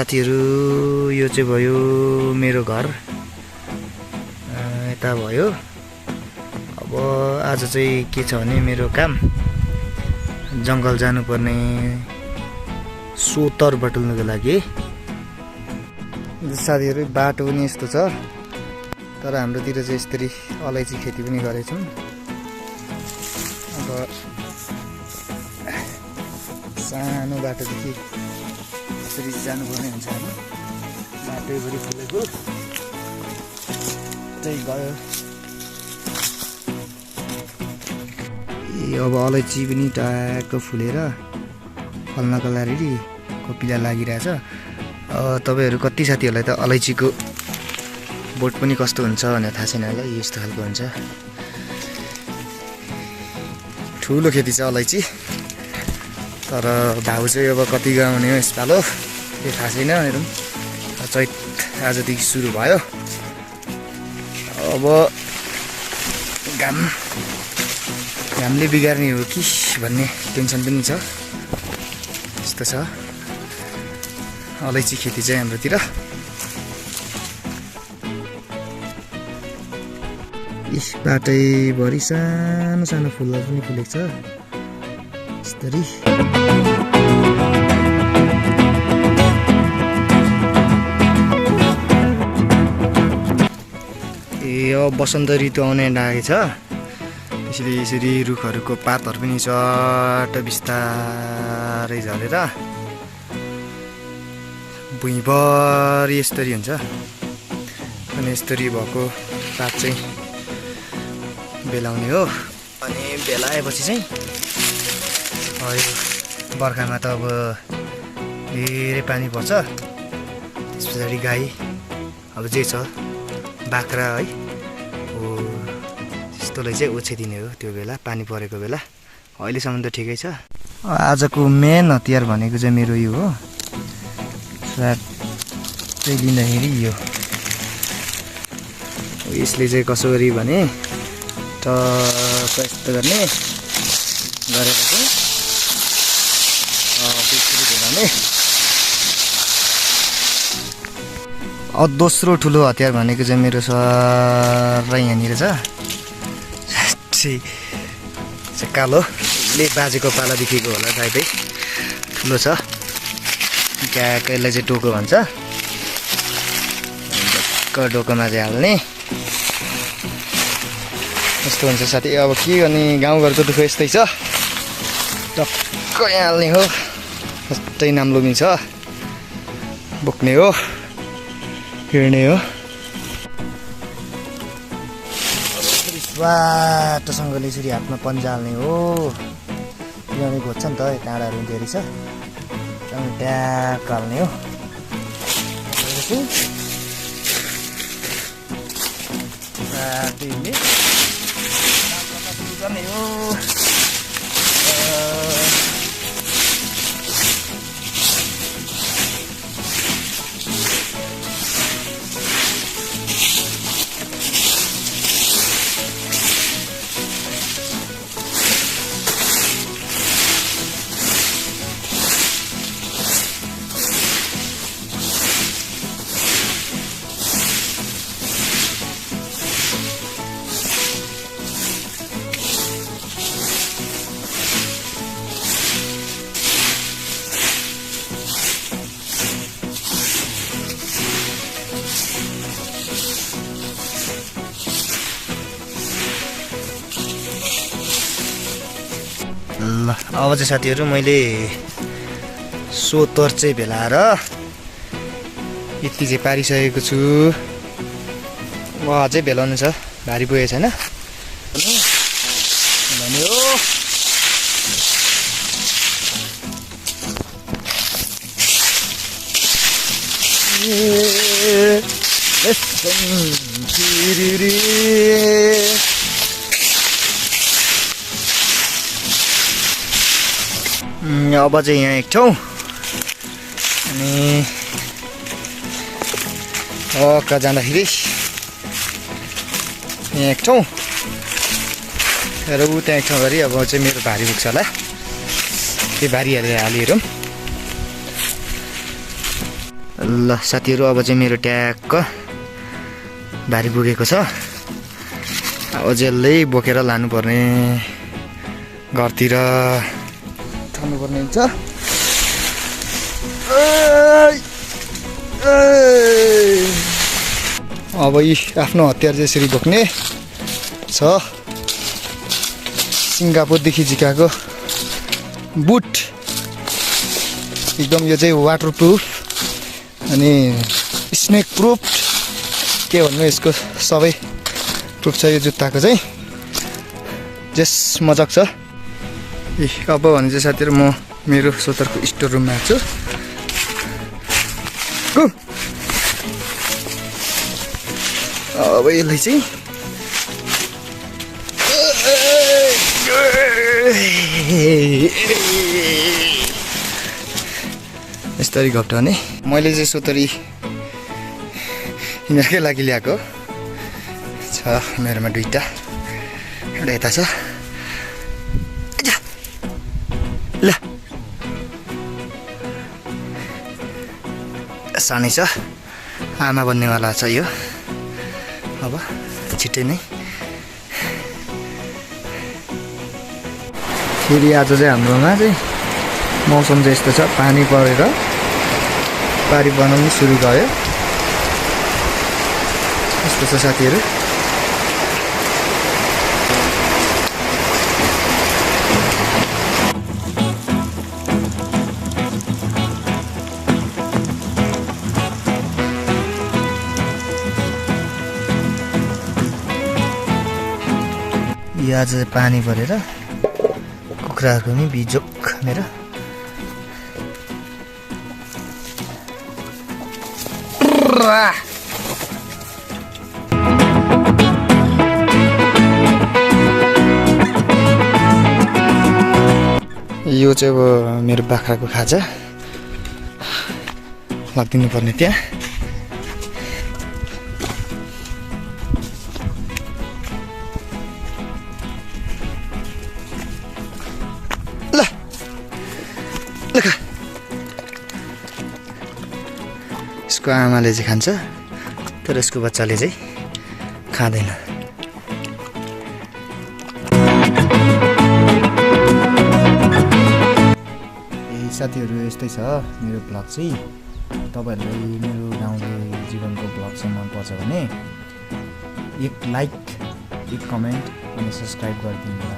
साथीहरु यो चाहिँ भयो मेरो घर यता भयो। अब आज चाहिँ के छ भने मेरो काम जंगल जानुपर्ने सोतर बटुल्नको लागि। साथीहरु बाटो पनि यस्तो छ, तर हाम्रोतिर चाहिँ यसरी अलैँची खेती पनि गरेछौं। अब सानो बाटोदेखि यसरी जानुपर्ने हुन्छ हैन। बाटैभरि फुलेको त्यही गयो। अब अलैँची पनि ट्याक्क फुलेर फल्नको लागि कपिला लागिरहेछ। तपाईहरु कति साथीहरुलाई त अलैँचीको बोट पनि कस्तो हुन्छ भनेर थाहा छैन होला। यस्तो खालको हुन्छ, ठुलो खेती छ अलैँची। तर भाउ चाहिँ अब कति गाउने हो यसपालो त्यो थाहा छैन। हेरौँ, चैत आजदेखि सुरु भयो। अब घामले बिगार्ने हो कि भन्ने टेन्सन पनि छ। यस्तो छ अलैँची खेती चाहिँ हाम्रोतिर। बाटैभरि सानो सानो फुलहरू पनि फुलेको छ यसरी। अब बसन्त ऋतु आउने लागेको छ, त्यसैले यसरी रुखहरूको पातहरू पनि चट्ट बिस्तारै झरेर भुइँभरि यस्तरी हुन्छ। अनि यस्तरी भएको पात चाहिँ बेलाउने हो। अनि बेलाएपछि चाहिँ बर्खामा त अब धेरै पानी पर्छ। त्यस पछाडि गाई अब जे छ बाख्रा है हो त्यस्तोलाई चाहिँ ओछ्याइदिने हो त्यो बेला पानी परेको बेला। अहिलेसम्म त ठिकै छ। आजको मेन हतियार भनेको चाहिँ मेरो यो हो। चाहिँ लिँदाखेरि यो यसले चाहिँ कसो गरी भने यस्तो गर्ने गरेर चाहिँ त्यसरी घुमाउने। दोस्रो ठुलो हतियार भनेको चाहिँ मेरो सर यहाँनिर छ। कालोले बाजेको पालादेखिको होला सायदै ठुलो छ। क्याकलाई चाहिँ टोको भन्छ। डोकोमा चाहिँ हाल्ने यस्तो हुन्छ साथी। अब के गर्ने, गाउँघरको दुःख यस्तै छ। टक्क यहाँ हाल्ने हो, यस्तै नाम्लोमी छ, बोक्ने हो, हिँड्ने हो। बाटोसँगले यसरी हातमा पन्जा हाल्ने हो। किनभने घोज्छ नि त, काँडाहरू धेरै छ। ट्याक हाल्ने हो। गर्ने हो। ल अब चाहिँ साथीहरु मैले सोतर चाहिँ भेलाएर यति चाहिँ पारिसकेको छु। अझै भेलाउनु छ, भारी पुगेको छैन भन्यो। अब चाहिँ यहाँ एक ठाउँ अनि कहाँ जाँदाखेरि यहाँ एक ठाउँ र ऊ त्यहाँ एक ठाउँ गरी अब चाहिँ मेरो भारी पुग्छ होला। त्यो भारी हालेर हेरौँ। ल साथीहरू, अब चाहिँ मेरो ट्याक्क भारी पुगेको छ। अब जेललै बोकेर लानुपर्ने, घरतिर थाल्नुपर्ने हुन्छ। अब यी आफ्नो हतियार चाहिँ यसरी बोक्ने छ। सिङ्गापुरदेखि झिकाएको बुट, एकदम यो चाहिँ वाटर प्रुफ अनि स्नेक प्रुफ, के भन्नु यसको सबै प्रुफ छ यो जुत्ताको चाहिँ। जस मजाक छ। अब भने चाहिँ साथीहरू, म मेरो सोतरको स्टोर रुममा छु। अब यसलाई चाहिँ यस्तरी घप्टाउने। मैले चाहिँ सोतरी यिनीहरूकै लागि ल्याएको छ। मेरोमा दुईवटा, एउटा यता छ। ल सानै छ, आमा बन्नेवाला छ यो। अब छिट्टै नै फेरि आज चाहिँ हाम्रोमा चाहिँ मौसम चाहिँ यस्तो छ, पानी परेर बारी बनाउनु सुरु भयो। यस्तो छ साथीहरू। आज पानी परेर कुखुराहरूको पनि बिजोक खनेर यो चाहिँ अब मेरो बाख्राको खाजा लगिदिनु पर्ने त्यहाँ। यसको आमाले चाहिँ खान्छ, तर यसको बच्चाले चाहिँ खाँदैन। साथीहरू, यस्तै छ मेरो ब्लग चाहिँ। तपाईँहरूलाई मेरो गाउँले जीवनको ब्लग चाहिँ मनपर्छ भने एक लाइक, एक कमेन्ट अनि सब्सक्राइब गरिदिनु होला।